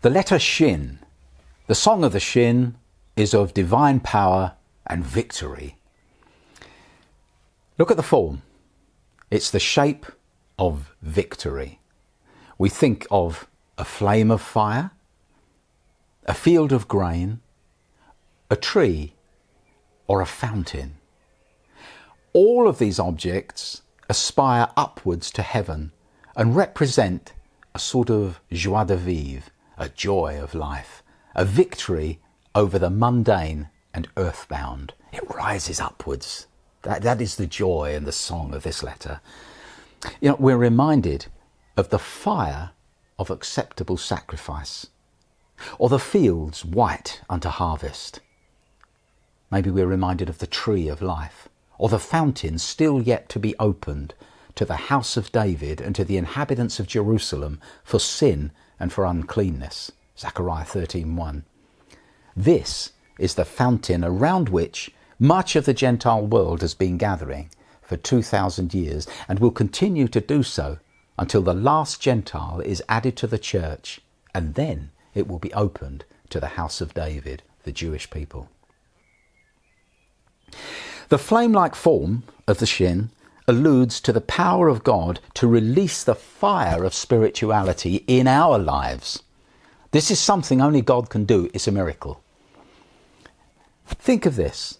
The letter Shin, the song of the Shin, is of divine power and victory. Look at the form. It's the shape of victory. We think of a flame of fire, a field of grain, a tree, or a fountain. All of these objects aspire upwards to heaven and represent a sort of joie de vivre, a joy of life, a victory over the mundane and earthbound. It rises upwards. That is the joy and the song of this letter. You know, we're reminded of the fire of acceptable sacrifice, or the fields white unto harvest. Maybe we're reminded of the tree of life, or the fountain still yet to be opened to the house of David and to the inhabitants of Jerusalem for sin and for uncleanness. Zechariah 13:1. This is the fountain around which much of the Gentile world has been gathering for 2,000 years and will continue to do so until the last Gentile is added to the church, and then it will be opened to the house of David, the Jewish people. The flame-like form of the Shin alludes to the power of God to release the fire of spirituality in our lives. This is something only God can do. It's a miracle. Think of this.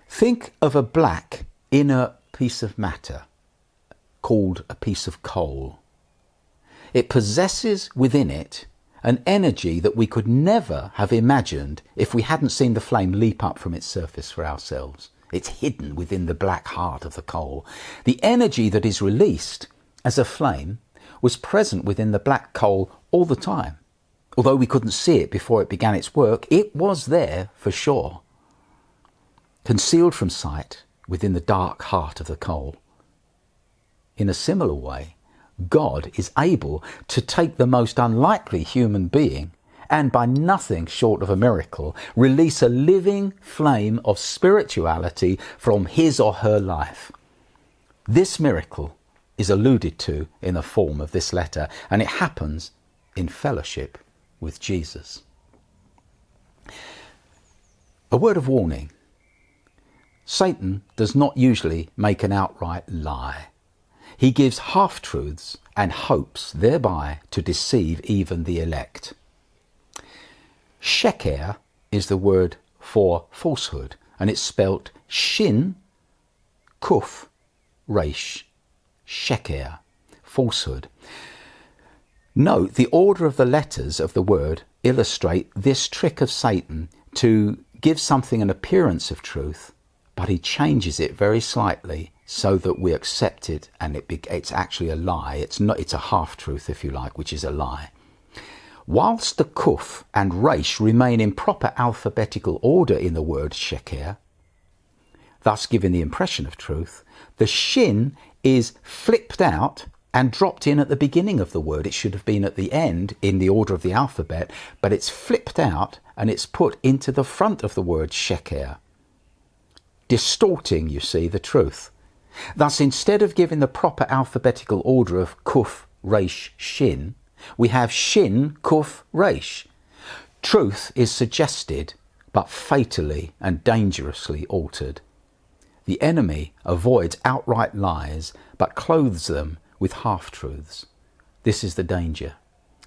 Think of a black inner piece of matter called a piece of coal. It possesses within it an energy that we could never have imagined if we hadn't seen the flame leap up from its surface for ourselves. It's hidden within the black heart of the coal. The energy that is released as a flame was present within the black coal all the time. Although we couldn't see it before it began its work, it was there for sure, concealed from sight within the dark heart of the coal. In a similar way, God is able to take the most unlikely human being and, by nothing short of a miracle, release a living flame of spirituality from his or her life. This miracle is alluded to in the form of this letter, and it happens in fellowship with Jesus. A word of warning. Satan does not usually make an outright lie. He gives half-truths and hopes thereby to deceive even the elect. Sheker is the word for falsehood, and it's spelt Shin, Kuf, Resh, Sheker, falsehood. Note the order of the letters of the word illustrate this trick of Satan to give something an appearance of truth, but he changes it very slightly so that we accept it and it's actually a lie. It's a half-truth, if you like, which is a lie. Whilst the Kuf and Resh remain in proper alphabetical order in the word Sheker, thus giving the impression of truth, the Shin is flipped out and dropped in at the beginning of the word. It should have been at the end in the order of the alphabet, but it's flipped out and it's put into the front of the word Sheker, distorting, you see, the truth. Thus, instead of giving the proper alphabetical order of Kuf, Resh, Shin, we have Shin, Kuf, Resh. Truth is suggested, but fatally and dangerously altered. The enemy avoids outright lies, but clothes them with half-truths. This is the danger.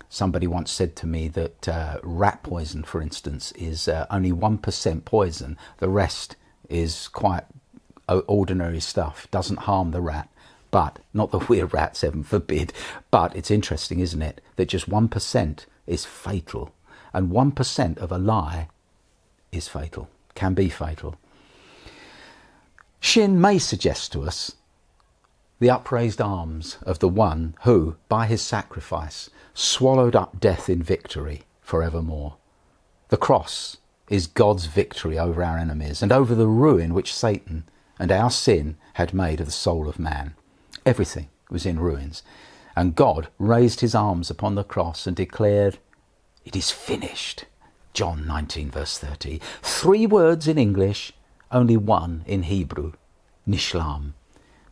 Somebody once said to me that rat poison, for instance, is only 1% poison. The rest is quite ordinary stuff, doesn't harm the rat. But, not that we're rats, heaven forbid, but it's interesting, isn't it, that just 1% is fatal. And 1% of a lie is fatal, can be fatal. Shin may suggest to us the upraised arms of the one who, by his sacrifice, swallowed up death in victory forevermore. The cross is God's victory over our enemies and over the ruin which Satan and our sin had made of the soul of man. Everything was in ruins, and God raised his arms upon the cross and declared, "It is finished." John 19 verse 30. 3 words in English, only one in Hebrew, Nishlam.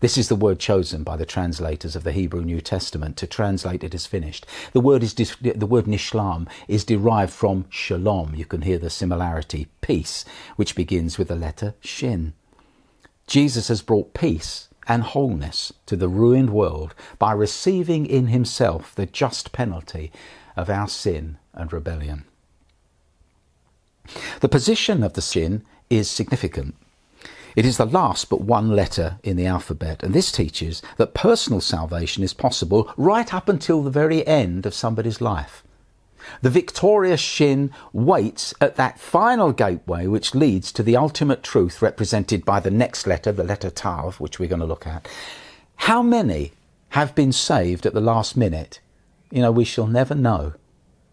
This is the word chosen by the translators of the Hebrew New Testament to translate it as finished. The word nishlam is derived from shalom. You can hear the similarity, peace, which begins with the letter Shin. Jesus has brought peace and wholeness to the ruined world by receiving in himself the just penalty of our sin and rebellion. The position of the Shin is significant. It is the last but one letter in the alphabet, and this teaches that personal salvation is possible right up until the very end of somebody's life. The victorious Shin waits at that final gateway which leads to the ultimate truth represented by the next letter, the letter Tav, which we're going to look at. How many have been saved at the last minute? We shall never know.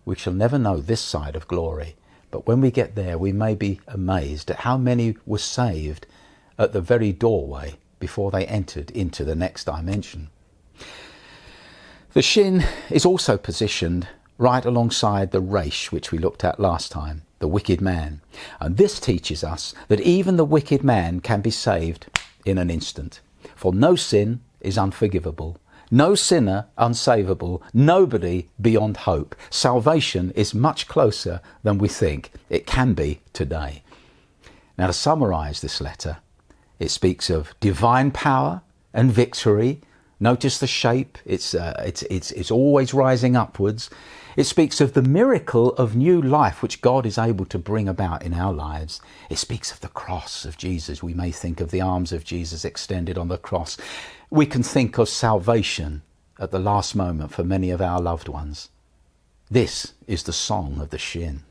We shall never know this side of glory. But when we get there, we may be amazed at how many were saved at the very doorway before they entered into the next dimension. The Shin is also positioned right alongside the Resh, which we looked at last time, the wicked man. And this teaches us that even the wicked man can be saved in an instant. For no sin is unforgivable, no sinner unsavable, nobody beyond hope. Salvation is much closer than we think it can be today. Now, to summarise this letter, it speaks of divine power and victory. Notice the shape, it's always rising upwards. It speaks of the miracle of new life which God is able to bring about in our lives. It speaks of the cross of Jesus. We may think of the arms of Jesus extended on the cross. We can think of salvation at the last moment for many of our loved ones. This is the song of the Shin.